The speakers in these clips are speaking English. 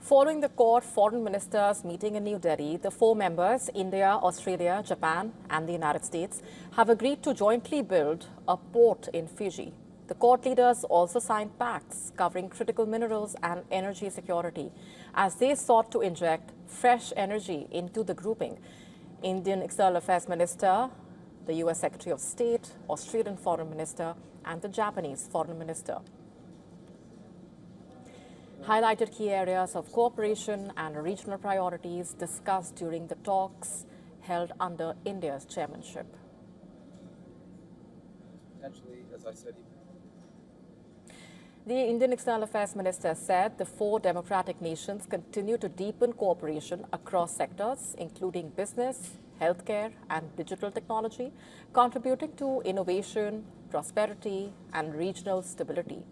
Following the Quad foreign ministers meeting in New Delhi, the four members, India, Australia, Japan and the United States, have agreed to jointly build a port in Fiji. The Quad leaders also signed pacts covering critical minerals and energy security as they sought to inject fresh energy into the grouping. Indian External Affairs Minister, the US Secretary of State, Australian Foreign Minister and the Japanese Foreign Minister highlighted key areas of cooperation and regional priorities discussed during the talks held under India's chairmanship. Potentially, as I said, the Indian External Affairs Minister said the four democratic nations continue to deepen cooperation across sectors, including business, healthcare and digital technology, contributing to innovation, prosperity and regional stability.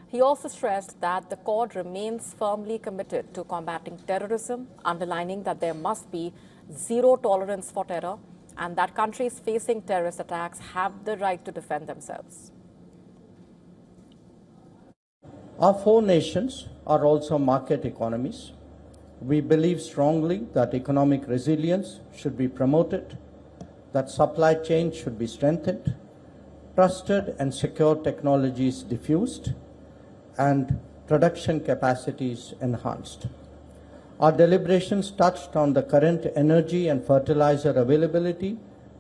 He also stressed that the Quad remains firmly committed to combating terrorism, underlining that there must be zero tolerance for terror and that countries facing terrorist attacks have the right to defend themselves. Our four nations are also market economies. We believe strongly that economic resilience should be promoted, that supply chains should be strengthened, trusted and secure technologies diffused, and production capacities enhanced. Our deliberations touched on the current energy and fertilizer availability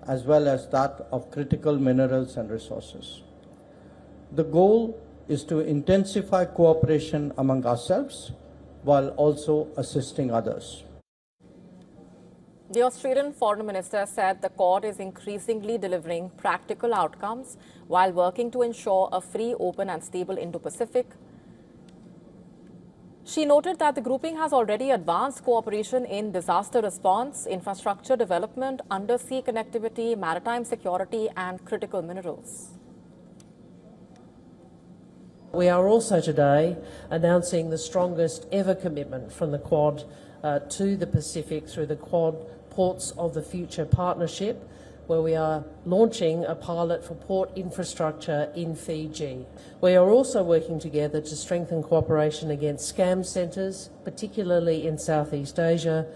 as well as that of critical minerals and resources. The goal is to intensify cooperation among ourselves while also assisting others. The Australian Foreign Minister said the Quad is increasingly delivering practical outcomes while working to ensure a free, open and stable Indo-Pacific. She noted that the grouping has already advanced cooperation in disaster response, infrastructure development, undersea connectivity, maritime security and critical minerals. We are also today announcing the strongest ever commitment from the Quad to the Pacific through the Quad Ports of the Future partnership, where we are launching a pilot for port infrastructure in Fiji. We are also working together to strengthen cooperation against scam centres, particularly in Southeast Asia.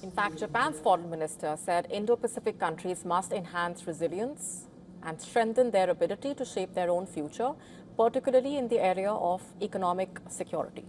In fact, Japan's foreign minister said Indo-Pacific countries must enhance resilience and strengthen their ability to shape their own future, particularly in the area of economic security.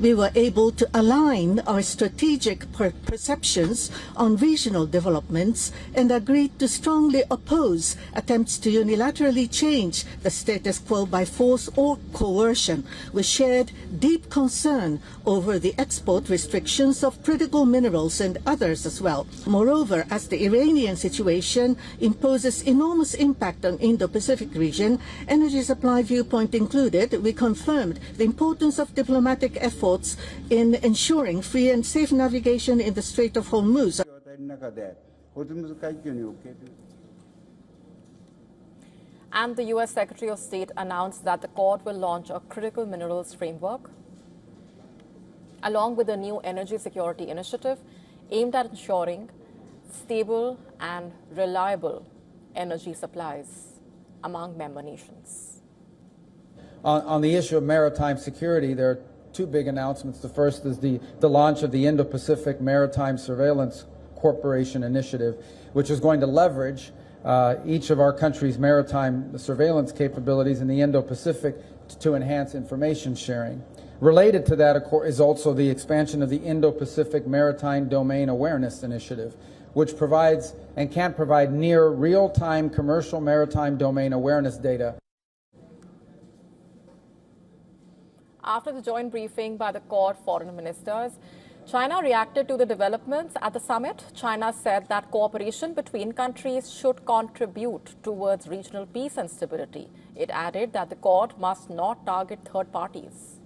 We were able to align our strategic perceptions on regional developments and agreed to strongly oppose attempts to unilaterally change the status quo by force or coercion. We shared deep concern over the export restrictions of critical minerals and others as well. Moreover, as the Iranian situation imposes enormous impact on Indo-Pacific region, energy supply viewpoint included, we confirmed the importance of diplomatic efforts in ensuring free and safe navigation in the Strait of Hormuz. And the US Secretary of State announced that the Quad will launch a critical minerals framework along with a new energy security initiative aimed at ensuring stable and reliable energy supplies among member nations. On the issue of maritime security, there are two big announcements. The first is the launch of the Indo-Pacific Maritime Surveillance Corporation Initiative, which is going to leverage each of our country's maritime surveillance capabilities in the Indo-Pacific to enhance information sharing. Related to that, of course, is also the expansion of the Indo-Pacific Maritime Domain Awareness Initiative, which provides and can provide near real-time commercial maritime domain awareness data. After the joint briefing by the Quad foreign ministers, China reacted to the developments at the summit. China said that cooperation between countries should contribute towards regional peace and stability. It added that the Quad must not target third parties.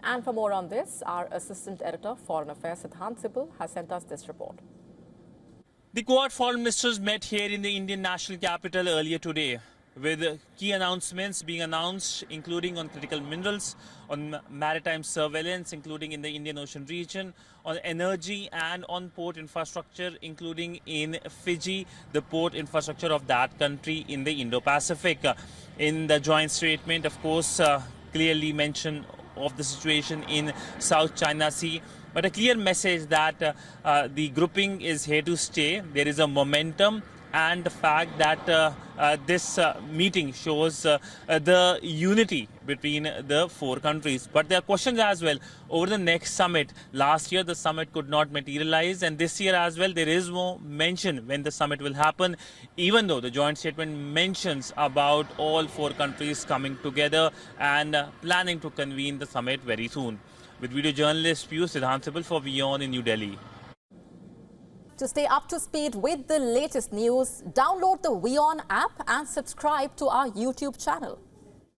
And for more on this, our Assistant Editor, Foreign Affairs, Siddhant Sibal, has sent us this report. The Quad foreign ministers met here in the Indian national capital earlier today. with key announcements being announced, including on critical minerals, on maritime surveillance, including in the Indian Ocean region, on energy and on port infrastructure, including in Fiji, the port infrastructure of that country in the Indo-Pacific. In the joint statement, of course, clearly mention of the situation in South China Sea, but a clear message that the grouping is here to stay. There is a momentum, and the fact that this meeting shows the unity between the four countries. But there are questions as well over the next summit. Last year the summit could not materialize, and this year as well there is no mention when the summit will happen, even though the joint statement mentions about all four countries coming together and planning to convene the summit very soon. With video journalist Piyush Siddhantipal for WION in New Delhi. To stay up to speed with the latest news, download the WION app and subscribe to our YouTube channel.